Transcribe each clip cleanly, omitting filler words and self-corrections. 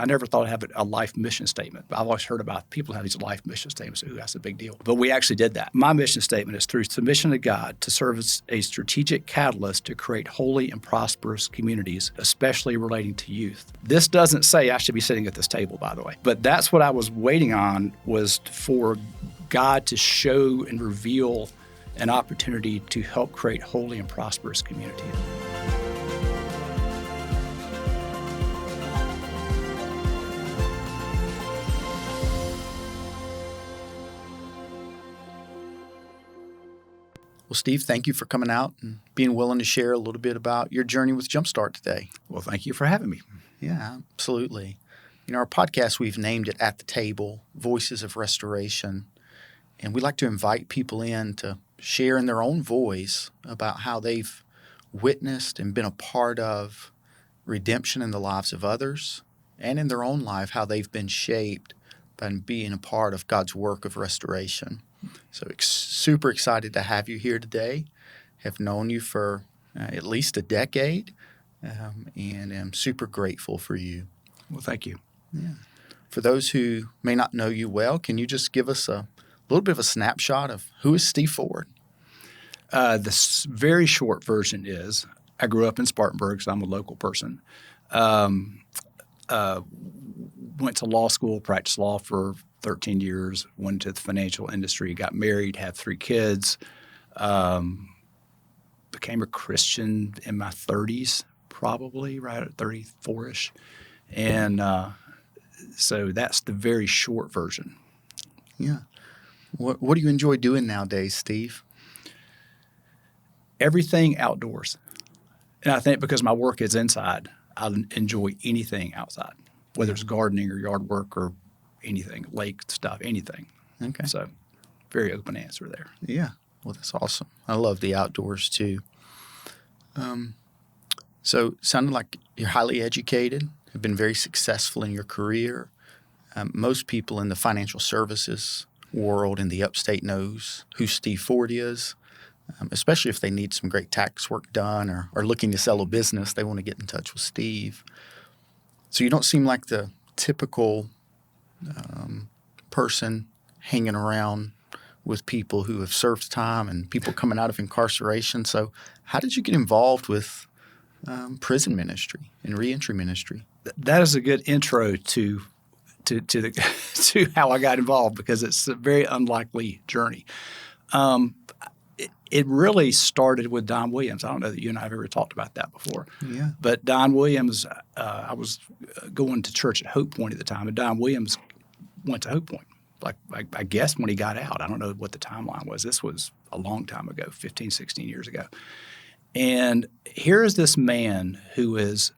I never thought I'd have a life mission statement. But I've always heard about people have these life mission statements. Ooh, that's a big deal. But we actually did that. My mission statement is through submission to God to serve as a strategic catalyst to create holy and prosperous communities, especially relating to youth. This doesn't say I should be sitting at this table, by the way. But that's what I was waiting on, was for God to show and reveal an opportunity to help create holy and prosperous communities. Well, Steve, thank you for coming out and being willing to share a little bit about your journey with Jumpstart today. Well, thank you for having me. Yeah, absolutely. Our podcast, we've named it At the Table, Voices of Restoration. And we like to invite people in to share in their own voice about how they've witnessed and been a part of redemption in the lives of others, and in their own life, how they've been shaped by being a part of God's work of restoration. So super excited to have you here today. Have known you for at least a decade, and am super grateful for you. Well, thank you. Yeah. For those who may not know you well, can you just give us a little bit of a snapshot of who is Steve Ford? The very short version is I grew up in Spartanburg, so I'm a local person. Went to law school, practiced law for 13 years, went to the financial industry, got married, had 3 kids, became a Christian in my 30s, probably, right at 34-ish. And so that's the very short version. Yeah. What do you enjoy doing nowadays, Steve? Everything outdoors. And I think because my work is inside, I enjoy anything outside, whether it's gardening or yard work or anything, lake stuff, anything. Okay. So very open answer there. Yeah. Well, that's awesome. I love the outdoors too. So it sounded like you're highly educated, have been very successful in your career. Most people in the financial services world in the upstate knows who Steve Ford is, especially if they need some great tax work done or are looking to sell a business. They want to get in touch with Steve. So you don't seem like the typical person hanging around with people who have served time and people coming out of incarceration. So how did you get involved with prison ministry and reentry ministry? That is a good intro to to how I got involved, because it's a very unlikely journey. It really started with Don Williams. I don't know that you and I have ever talked about that before. Yeah. But Don Williams, I was going to church at Hope Point at the time, and Don Williams went to Hope Point. Like I guess when he got out. I don't know what the timeline was. This was a long time ago, 15, 16 years ago. And here is this man who is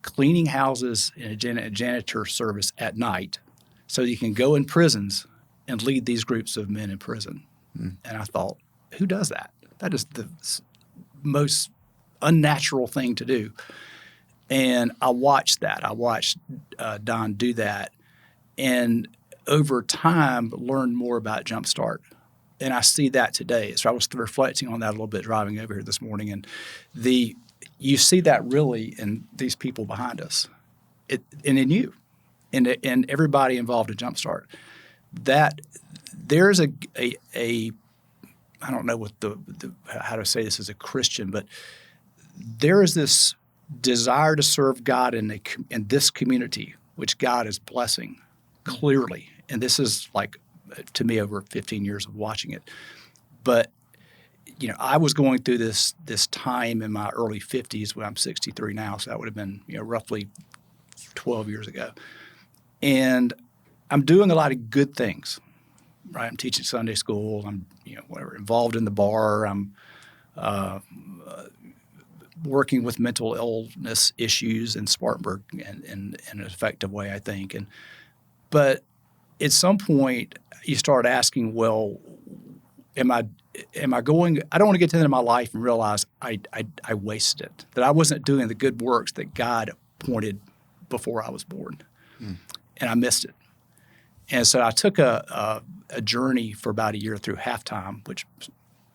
cleaning houses in a janitor service at night so he can go in prisons and lead these groups of men in prison. Mm. And I thought, who does that? That is the most unnatural thing to do. And I watched that. I watched Don do that, and over time learned more about Jumpstart. And I see that today. So I was reflecting on that a little bit driving over here this morning. And you see that really in these people behind us, and in you, and everybody involved in Jumpstart. That there's a I don't know what how to say this as a Christian, but there is this desire to serve God in this community, which God is blessing clearly. And this is like, to me, over 15 years of watching it. But, I was going through this time in my early 50s when I'm 63 now, so that would have been, roughly 12 years ago. And I'm doing a lot of good things, right? I'm teaching Sunday school. I'm, involved in the bar. I'm working with mental illness issues in Spartanburg in an effective way, I think. But at some point, you start asking, well, am I going? I don't want to get to the end of my life and realize I wasted it, that I wasn't doing the good works that God appointed before I was born, and I missed it. And so I took a journey for about a year through Halftime, which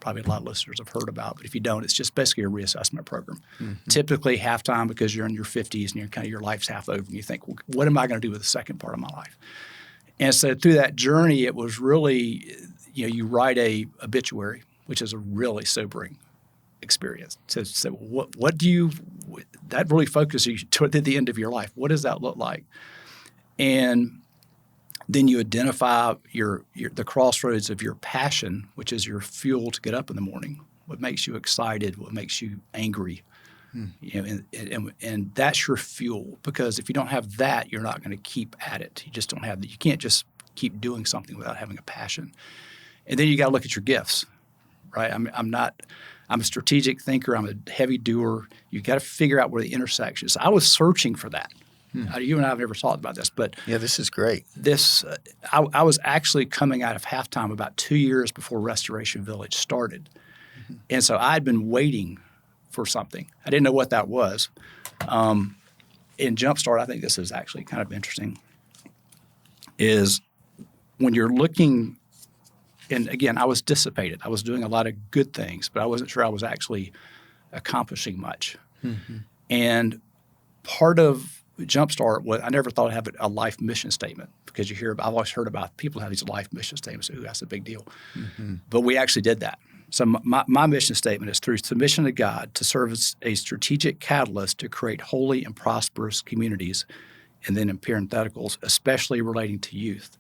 probably a lot of listeners have heard about. But if you don't, it's just basically a reassessment program. Typically halftime because you're in your 50s and you're kind of your life's half over and you think, well, what am I going to do with the second part of my life? And so through that journey, it was really, you write a obituary, which is a really sobering experience. So what do you – that really focuses you toward the end of your life. What does that look like? And then you identify the crossroads of your passion, which is your fuel to get up in the morning, what makes you excited, what makes you angry. And that's your fuel, because if you don't have that, you're not going to keep at it. You just don't have – you can't just keep doing something without having a passion. And then you got to look at your gifts, right? I'm a strategic thinker. I'm a heavy doer. You got to figure out where the intersection is. I was searching for that. You and I have never talked about this, but yeah, this is great. I was actually coming out of halftime about 2 years before Restoration Village started, and so I'd been waiting for something. I didn't know what that was. In Jumpstart, I think this is actually kind of interesting. Is when you're looking, and again, I was dissipated. I was doing a lot of good things, but I wasn't sure I was actually accomplishing much. And part of Jumpstart was I never thought I'd have a life mission statement, because I've always heard about people have these life mission statements. Ooh, that's a big deal. But we actually did that. So my mission statement is through submission to God to serve as a strategic catalyst to create holy and prosperous communities, and then in parentheticals, especially relating to youth.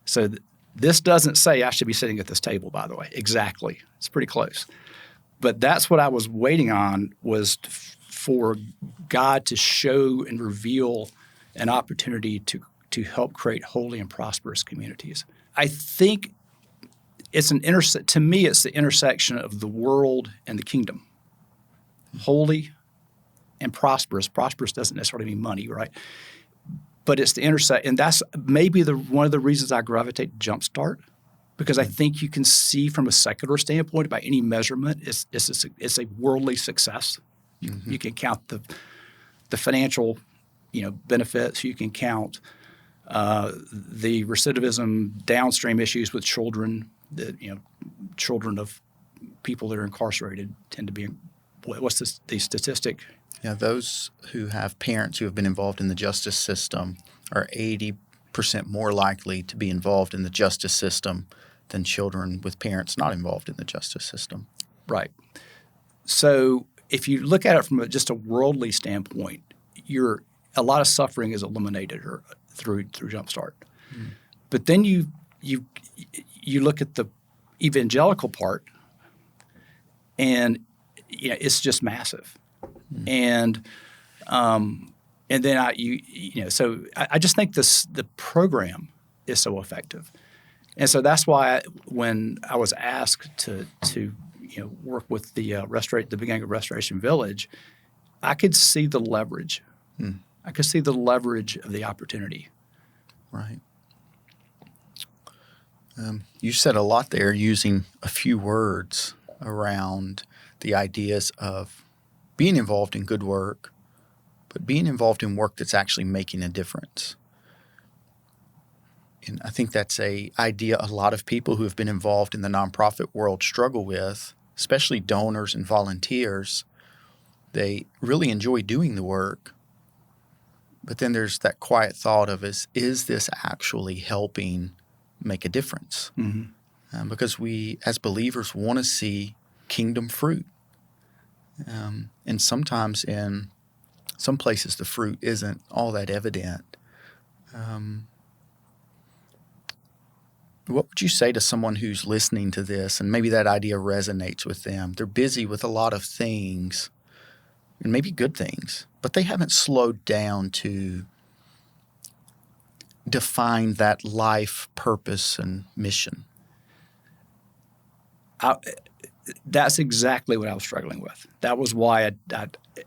So this doesn't say I should be sitting at this table, by the way. Exactly. It's pretty close. But that's what I was waiting on, was for God to show and reveal an opportunity to help create holy and prosperous communities. I think it's to me, it's the intersection of the world and the kingdom. Holy and prosperous. Prosperous doesn't necessarily mean money, right? But it's the intersection, and that's maybe one of the reasons I gravitate to Jumpstart, because I think you can see from a secular standpoint, by any measurement, it's a worldly success. You can count the financial, benefits. You can count the recidivism, downstream issues with children. Children of people that are incarcerated tend to be. What's the statistic? Yeah, those who have parents who have been involved in the justice system are 80% more likely to be involved in the justice system than children with parents not involved in the justice system. Right. So if you look at it from just a worldly standpoint, a lot of suffering is eliminated through Jumpstart. But then you look at the evangelical part, and it's just massive. And then so I just think the program is so effective, and so that's why when I was asked to work with the beginning of Restoration Village, I could see the leverage. I could see the leverage of the opportunity. Right. You said a lot there, using a few words around the ideas of being involved in good work, but being involved in work that's actually making a difference. And I think that's an idea a lot of people who have been involved in the nonprofit world struggle with, especially donors and volunteers. They really enjoy doing the work, but then there's that quiet thought of, is this actually helping make a difference? Because we, as believers, want to see kingdom fruit. And sometimes in some places the fruit isn't all that evident. What would you say to someone who's listening to this and maybe that idea resonates with them? They're busy with a lot of things, and maybe good things, but they haven't slowed down to define that life purpose and mission. That's exactly what I was struggling with. That was why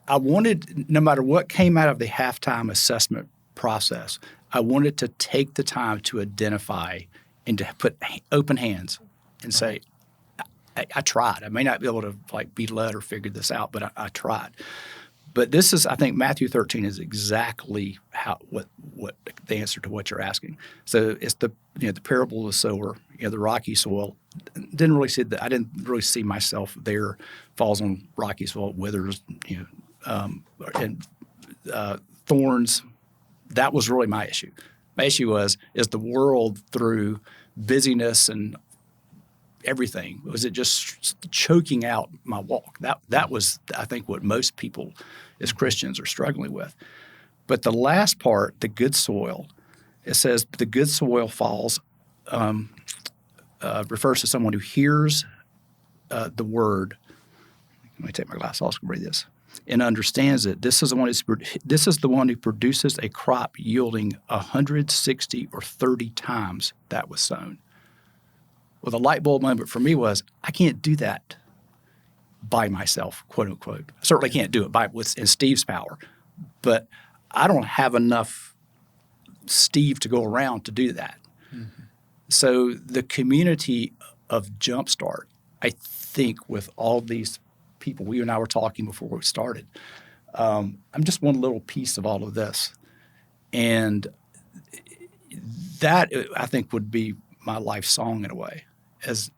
I wanted, no matter what came out of the halftime assessment process, I wanted to take the time to identify and to put open hands and say, I tried. I may not be able to be led or figure this out, but I tried. But this is, I think Matthew 13 is exactly what the answer to what you're asking. So it's the parable of the sower. the rocky soil. Didn't really see that. I didn't really see myself there. Falls on rocky soil, withers, and thorns. That was really my issue. My issue is the world through busyness and everything, was it just choking out my walk? That was, I think, what most people as Christians are struggling with. But the last part, the good soil, it says the good soil falls, refers to someone who hears the word. Let me take my glass off and read this. And understands it. This is the one who produces a crop yielding 160 or 30 times that was sown. Well, the light bulb moment for me was, I can't do that by myself, quote unquote. I certainly can't do it in Steve's power, but I don't have enough Steve to go around to do that. Mm-hmm. So the community of Jumpstart, I think, with all these people, you and I were talking before we started, I'm just one little piece of all of this. And that, I think, would be my life song in a way. As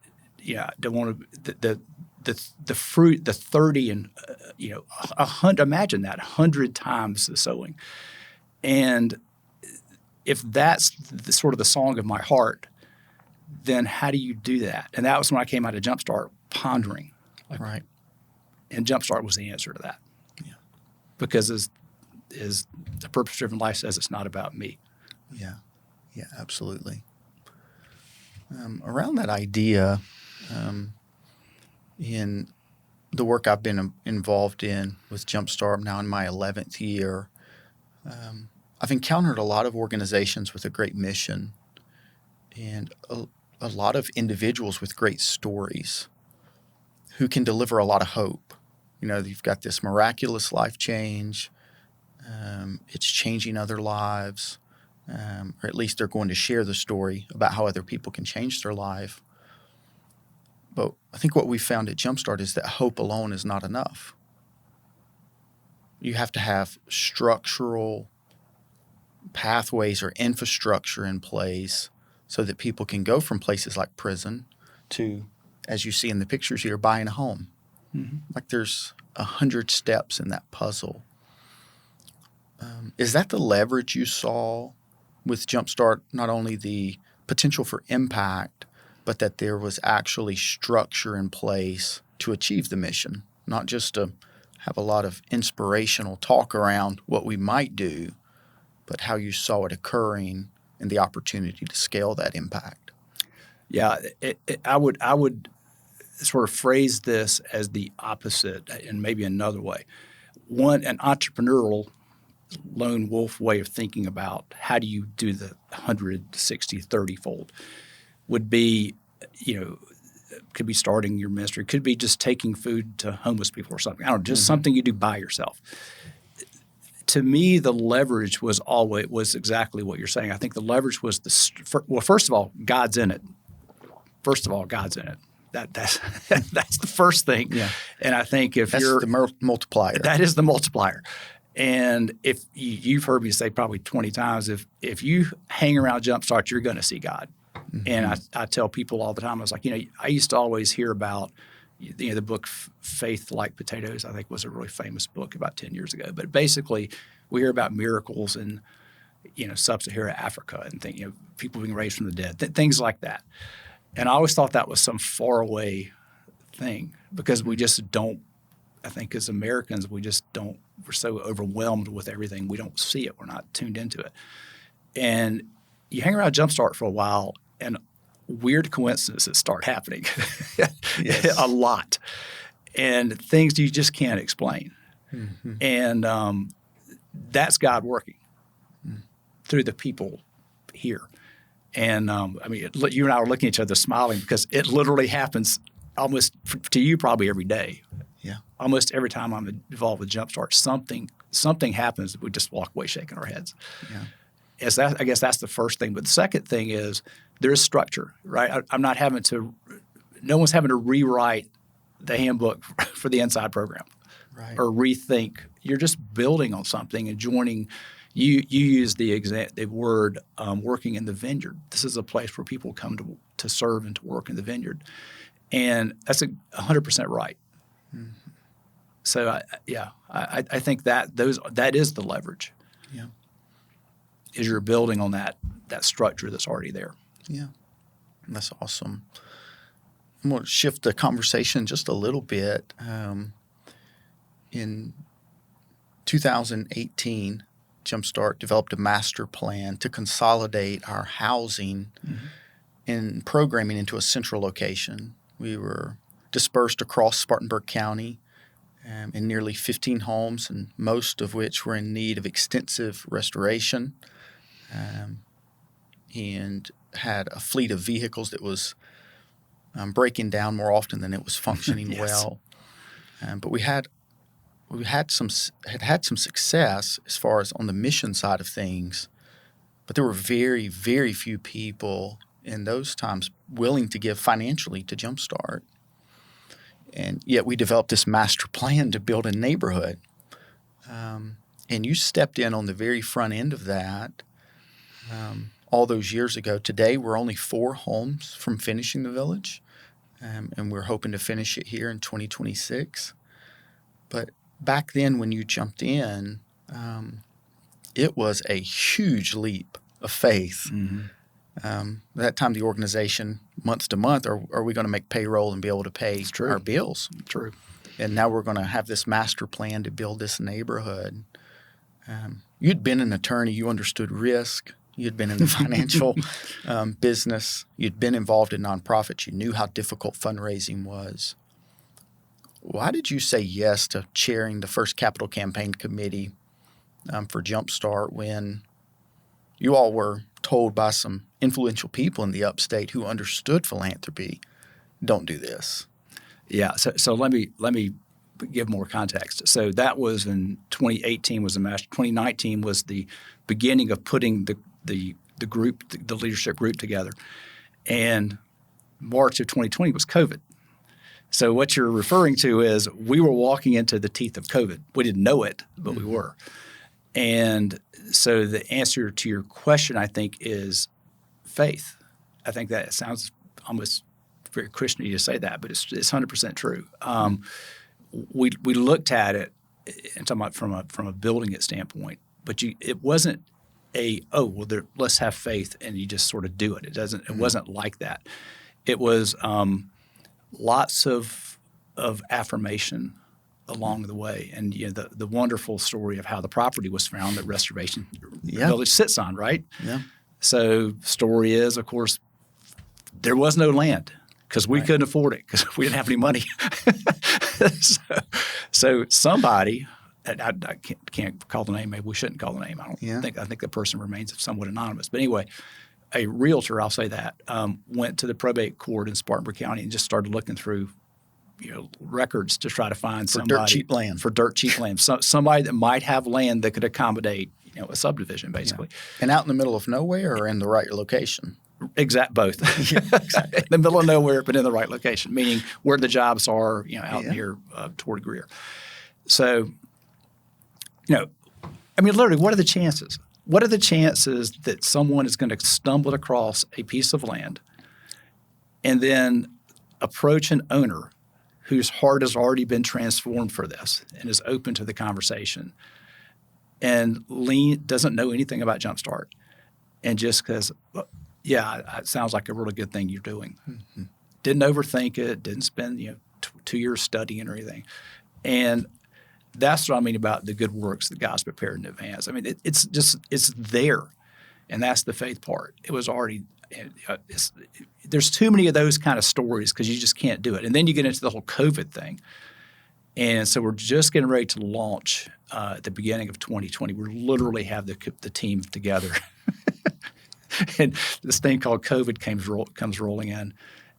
don't want to the fruit, the 30 and 100. Imagine that 100 times the sowing, and if that's the sort of the song of my heart, then how do you do that? And that was when I came out of Jumpstart pondering, right. And Jumpstart was the answer to that, because as the purpose-driven life says, it's not about me. Yeah, absolutely. Around that idea, in the work I've been involved in with Jumpstart, I'm now in my 11th year, I've encountered a lot of organizations with a great mission and a lot of individuals with great stories who can deliver a lot of hope. You've got this miraculous life change. It's changing other lives. Or at least they're going to share the story about how other people can change their life. But I think what we found at Jumpstart is that hope alone is not enough. You have to have structural pathways or infrastructure in place so that people can go from places like prison to, as you see in the pictures here, buying a home. Mm-hmm. Like there's 100 steps in that puzzle. Is that the leverage you saw with Jumpstart, not only the potential for impact, but that there was actually structure in place to achieve the mission, not just to have a lot of inspirational talk around what we might do, but how you saw it occurring and the opportunity to scale that impact? Yeah, I would sort of phrase this as the opposite in maybe another way. One, an entrepreneurial lone wolf way of thinking about how do you do the 160, 30-fold would be, could be starting your ministry, could be just taking food to homeless people or something. I don't know, just something you do by yourself. To me, the leverage was exactly what you're saying. I think the leverage was first of all, God's in it. That's the first thing. Yeah. And I think that's the multiplier. That is the multiplier. And if you've heard me say probably 20 times, if you hang around Jumpstart, you're going to see God. Mm-hmm. And I tell people all the time, I was like, I used to always hear about, the book Faith Like Potatoes, I think was a really famous book about 10 years ago. But basically, we hear about miracles in, sub-Saharan Africa and people being raised from the dead, things like that. And I always thought that was some faraway thing because we just don't, I think as Americans, we're so overwhelmed with everything. We don't see it. We're not tuned into it. And you hang around Jumpstart for a while and weird coincidences start happening a lot. And things you just can't explain. Mm-hmm. And that's God working through the people here. And you and I are looking at each other smiling because it literally happens almost to you probably every day. Yeah. Almost every time I'm involved with Jumpstart, something happens that we just walk away shaking our heads. Yeah. I guess that's the first thing. But the second thing is there's structure, right? No one's having to rewrite the handbook for the Inside program, right? Or rethink. You're just building on something and joining. You use the word working in the vineyard. This is a place where people come to to serve and to work in the vineyard. And that's 100% right. Mhm. So I think that is the leverage. Yeah. Is you're building on that structure that's already there. Yeah. That's awesome. I'm going to shift the conversation just a little bit. In 2018, Jumpstart developed a master plan to consolidate our housing and programming into a central location. We were dispersed across Spartanburg County in nearly 15 homes, and most of which were in need of extensive restoration, and had a fleet of vehicles that was breaking down more often than it was functioning Yes. well. But we had some success as far as on the mission side of things, but there were very, very few people in those times willing to give financially to Jumpstart. And yet we developed this master plan to build a neighborhood. And you stepped in on the very front end of that all those years ago. Today, we're only 4 homes from finishing the village, and we're hoping to finish it here in 2026. But back then when you jumped in, it was a huge leap of faith. At that time, the organization, month to month, are we going to make payroll and be able to pay our bills? True. And now we're going to have this master plan to build this neighborhood. You'd been an attorney. You understood risk. You'd been in the financial business. You'd been involved in nonprofits. You knew how difficult fundraising was. Why did you say yes to chairing the first capital campaign committee for Jumpstart when you all were told by some influential people in the upstate who understood philanthropy, don't do this? Yeah. So let me give more context. So that was in 2018 was the master. 2019 was the beginning of putting the group, the leadership group together, and March of 2020 was COVID. So what you're referring to is we were walking into the teeth of COVID. We didn't know it, but we were. And so the answer to your question, I think, is faith. I think that sounds almost very Christian-y to say that, but it's 100% true. We looked at it and talking about from a building it standpoint, but it wasn't let's have faith and you just sort of do it. It wasn't like that. It was lots of affirmation along the way, and the wonderful story of how the property was found that Restoration Village sits on, right? Yeah. So story is, of course, there was no land because we couldn't afford it because we didn't have any money. so somebody, I can't call the name. Maybe we shouldn't call the name. I think the person remains somewhat anonymous. But anyway, a realtor, I'll say that, went to the probate court in Spartanburg County and just started looking through records to try to find somebody for dirt cheap land. Somebody that might have land that could accommodate a subdivision, basically. Yeah. And out in the middle of nowhere or in the right location? Both. Yeah, exactly. In the middle of nowhere, but in the right location, meaning where the jobs are, out near toward Greer. So, literally, what are the chances? What are the chances that someone is going to stumble across a piece of land and then approach an owner whose heart has already been transformed for this and is open to the conversation and doesn't know anything about Jumpstart, and just because, it sounds like a really good thing you're doing. Mm-hmm. Didn't overthink it, didn't spend 2 years studying or anything. And that's what I mean about the good works that God's prepared in advance. I mean, it's there, and that's the faith part. It was already there's too many of those kind of stories because you just can't do it. And then you get into the whole COVID thing. And so we're just getting ready to launch at the beginning of 2020. We literally have the team together. And this thing called COVID comes rolling in,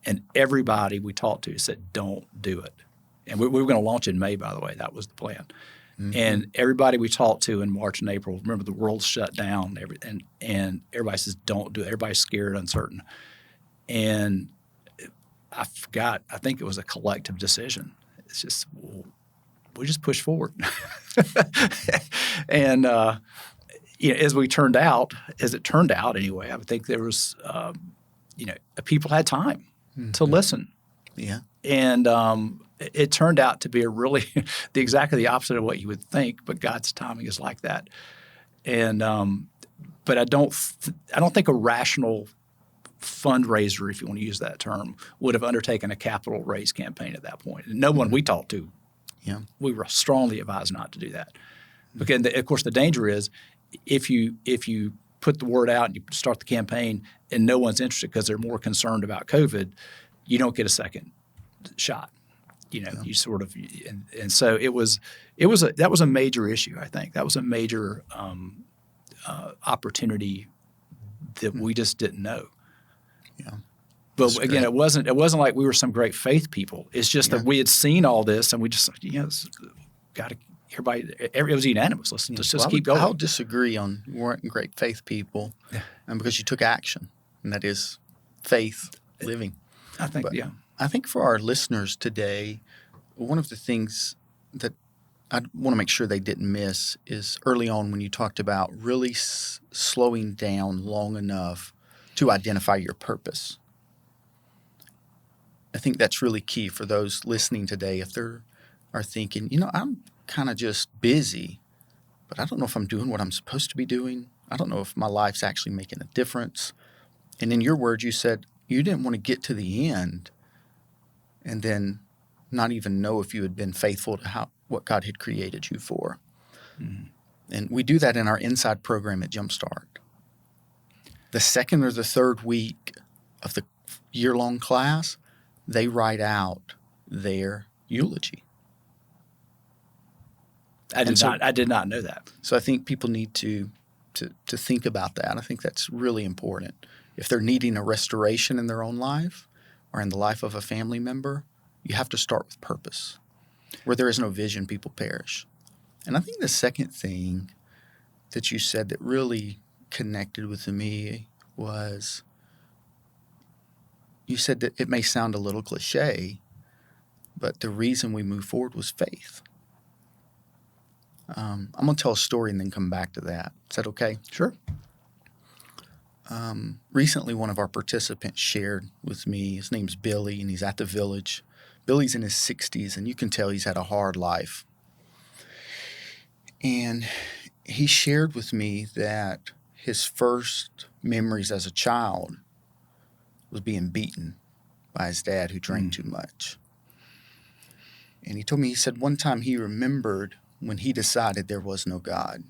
and everybody we talked to said, don't do it. And we were going to launch in May, by the way. That was the plan. Mm-hmm. And everybody we talked to in March and April, remember the world shut down, and everybody says, don't do it. Everybody's scared, uncertain. And I think it was a collective decision. It's just, we just push forward. And as it turned out anyway, I think there was people had time to listen. Yeah. And it turned out to be exactly the opposite of what you would think, but God's timing is like that. And but I don't think a rational fundraiser, if you want to use that term, would have undertaken a capital raise campaign at that point. And no one we talked to, we were strongly advised not to do that. Because of course the danger is if you put the word out and you start the campaign and no one's interested because they're more concerned about COVID, you don't get a second shot. You sort of, and so that was a major issue. I think that was a major opportunity that we just didn't know. Yeah. But again, it wasn't like we were some great faith people. It's just that we had seen all this and we just got to. Everybody, it was unanimous. Let's just keep going. I'll disagree on you weren't great faith people, and because you took action, and that is faith living. I think, I think for our listeners today, one of the things that I want to make sure they didn't miss is early on when you talked about really slowing down long enough to identify your purpose. I think that's really key for those listening today. If they are thinking, I'm kind of just busy, but I don't know if I'm doing what I'm supposed to be doing. I don't know if my life's actually making a difference. And in your words, you said you didn't want to get to the end and then not even know if you had been faithful to what God had created you for. Mm-hmm. And we do that in our Inside program at Jumpstart. The second or the third week of the year-long class, they write out their eulogy. I did not know that. So I think people need to think about that. I think that's really important. If they're needing a restoration in their own life or in the life of a family member, you have to start with purpose. Where there is no vision, people perish. And I think the second thing that you said that really connected with me was you said that it may sound a little cliche, but the reason we move forward was faith. I'm going to tell a story and then come back to that. Is that okay? Sure. Recently, one of our participants shared with me, his name's Billy, and he's at the Village. Billy's in his 60s, and you can tell he's had a hard life. And he shared with me that his first memories as a child was being beaten by his dad who drank too much. And he told me, he said one time he remembered when he decided there was no God.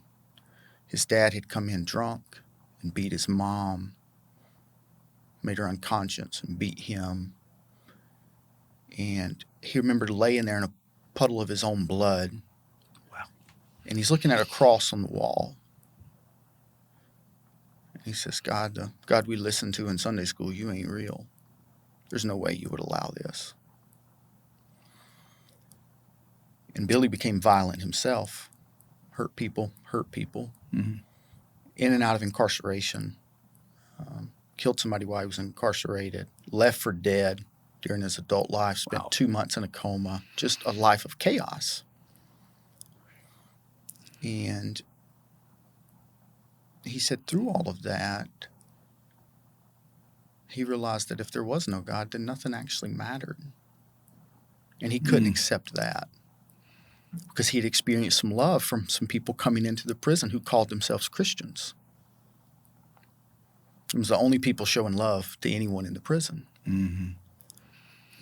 His dad had come in drunk and beat his mom, made her unconscious and beat him. And he remembered laying there in a puddle of his own blood. Wow. And he's looking at a cross on the wall. And he says, God, the God we listened to in Sunday school, you ain't real. There's no way you would allow this. And Billy became violent himself, hurt people, in and out of incarceration, killed somebody while he was incarcerated, left for dead during his adult life, spent 2 months in a coma, just a life of chaos. And he said through all of that, he realized that if there was no God, then nothing actually mattered. And he couldn't accept that because he'd experienced some love from some people coming into the prison who called themselves Christians. It was the only people showing love to anyone in the prison. Mm-hmm. And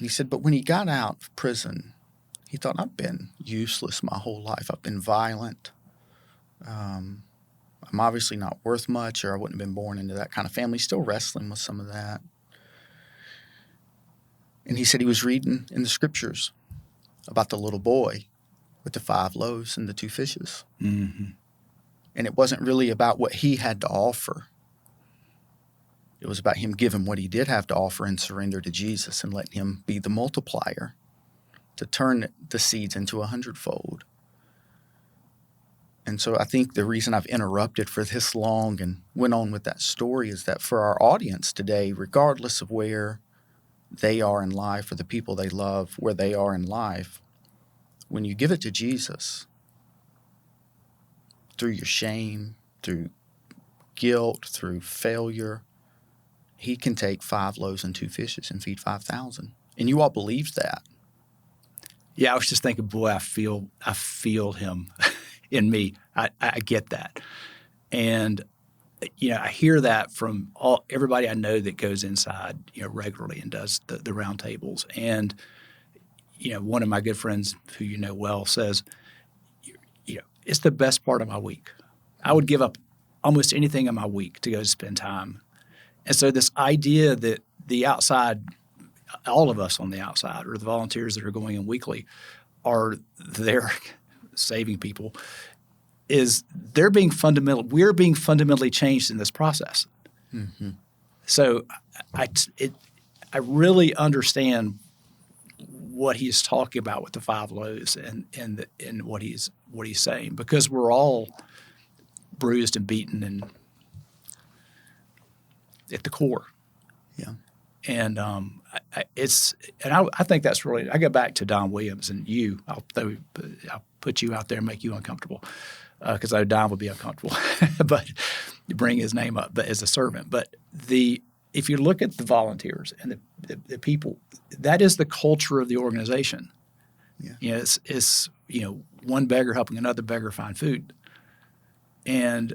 he said, but when he got out of prison, he thought, I've been useless my whole life. I've been violent. I'm obviously not worth much, or I wouldn't have been born into that kind of family. Still wrestling with some of that. And he said he was reading in the scriptures about the little boy with the 5 loaves and the 2 fishes. Mm-hmm. And it wasn't really about what he had to offer. It was about him giving what he did have to offer and surrender to Jesus and letting him be the multiplier to turn the seeds into 100-fold. And so I think the reason I've interrupted for this long and went on with that story is that for our audience today, regardless of where they are in life or the people they love, where they are in life, when you give it to Jesus, through your shame, through guilt, through failure, he can take 5 loaves and 2 fishes and feed 5,000. And you all believed that. Yeah, I was just thinking, boy, I feel him in me. I get that. And I hear that from everybody I know that goes inside, regularly and does the round tables. And one of my good friends who you know well says, it's the best part of my week. I would give up almost anything in my week to go spend time. And so this idea that the outside, all of us on the outside, or the volunteers that are going in weekly, are there saving people, is we're being fundamentally changed in this process. Mm-hmm. So I really understand what he's talking about with the 5 loaves and what he's saying, because we're all bruised and beaten and at the core. Yeah. And I think that's really. I go back to Don Williams and you. I'll put you out there and make you uncomfortable, because I know Don would be uncomfortable, but bring his name up, but as a servant. But if you look at the volunteers and the people, that is the culture of the organization. Yeah. It's one beggar helping another beggar find food, and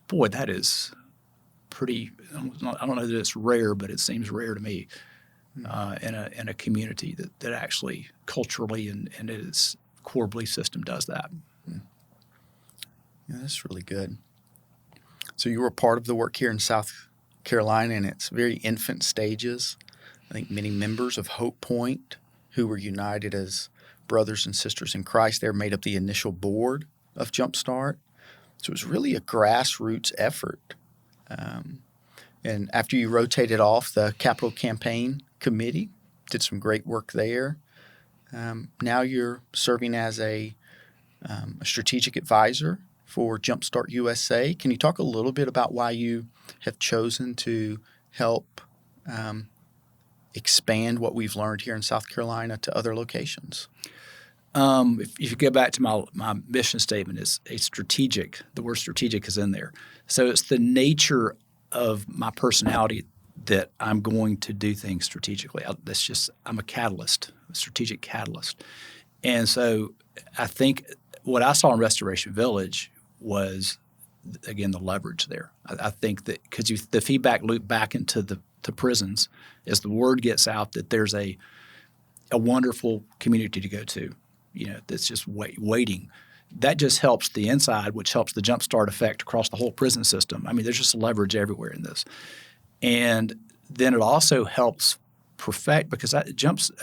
boy, that is pretty. I don't know that it's rare, but it seems rare to me in a community that actually culturally and its core belief system does that. Yeah, that's really good. So you were part of the work here in South Carolina in its very infant stages. I think many members of Hope Point who were united as brothers and sisters in Christ there made up the initial board of Jumpstart. So it was really a grassroots effort. And after you rotated off the Capital Campaign Committee, did some great work there. Now you're serving as a strategic advisor for Jumpstart USA. Can you talk a little bit about why you have chosen to help expand what we've learned here in South Carolina to other locations? If you go back to my mission statement, it's a strategic. The word strategic is in there. So it's the nature of my personality that I'm going to do things strategically. I'm a catalyst, a strategic catalyst. And so I think what I saw in Restoration Village was, again, the leverage there. I think that because the feedback loop back into the prisons as the word gets out that there's a wonderful community to go to, that's just waiting. That just helps the inside, which helps the jumpstart effect across the whole prison system. I mean, there's just leverage everywhere in this. And then it also helps perfect, because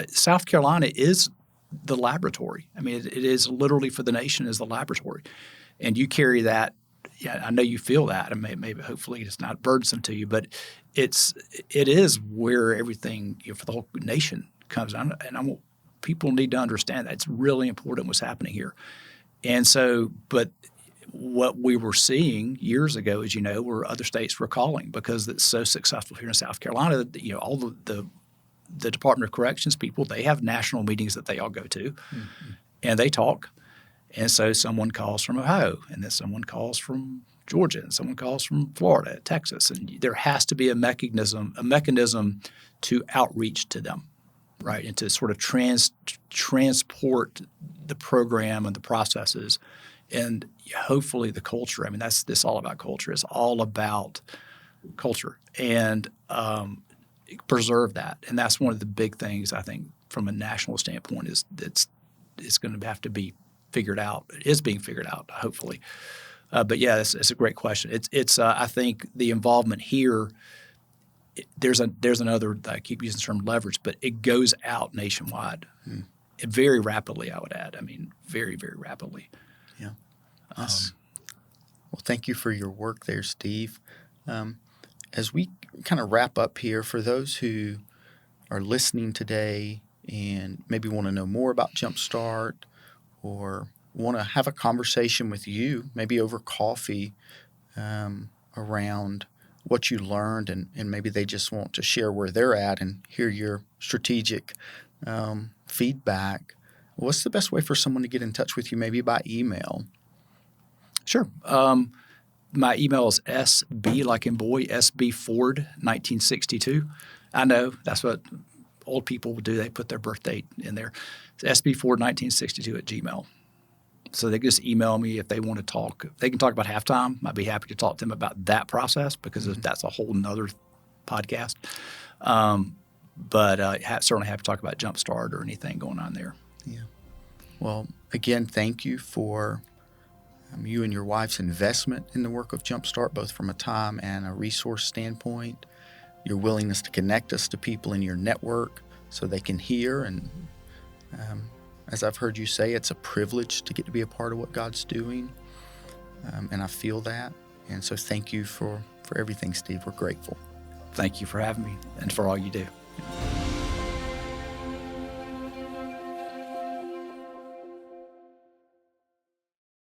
South Carolina is the laboratory. I mean, it is literally for the nation is the laboratory. And you carry that. Yeah, I know you feel that, and maybe hopefully it's not burdensome to you, but it is where everything for the whole nation comes on. And people need to understand that it's really important what's happening here. And so, but what we were seeing years ago, as you know, were other states were calling because it's so successful here in South Carolina. All the Department of Corrections people, they have national meetings that they all go to, and they talk. And so someone calls from Ohio, and then someone calls from Georgia, and someone calls from Florida, Texas, and there has to be a mechanism to outreach to them, right, and to sort of transport the program and the processes, and hopefully the culture. I mean, this all about culture. It's all about culture, and preserve that. And that's one of the big things I think from a national standpoint is it's going to have to be figured out. It is being figured out, hopefully. But yeah, it's a great question. It's I think the involvement here. There's another. I keep using the term leverage, but it goes out nationwide, very rapidly. I would add. I mean, very, very rapidly. Yeah. Well, thank you for your work there, Steve. As we kind of wrap up here, for those who are listening today and maybe want to know more about Jumpstart or want to have a conversation with you, maybe over coffee, around what you learned, and maybe they just want to share where they're at and hear your strategic feedback, what's the best way for someone to get in touch with you, maybe by email? Sure. My email is SB, like in boy, SB Ford 1962. I know that's what old people will do. They put their birth date in there. It's SB Ford 1962 at Gmail. So they can just email me if they want to talk. They can talk about halftime. I'd be happy to talk to them about that process because that's a whole nother podcast. But certainly happy to talk about Jumpstart or anything going on there. Yeah. Well, again, thank you for you and your wife's investment in the work of Jumpstart, both from a time and a resource standpoint, your willingness to connect us to people in your network so they can hear. And as I've heard you say, it's a privilege to get to be a part of what God's doing. And I feel that. And so thank you for everything, Steve. We're grateful. Thank you for having me and for all you do.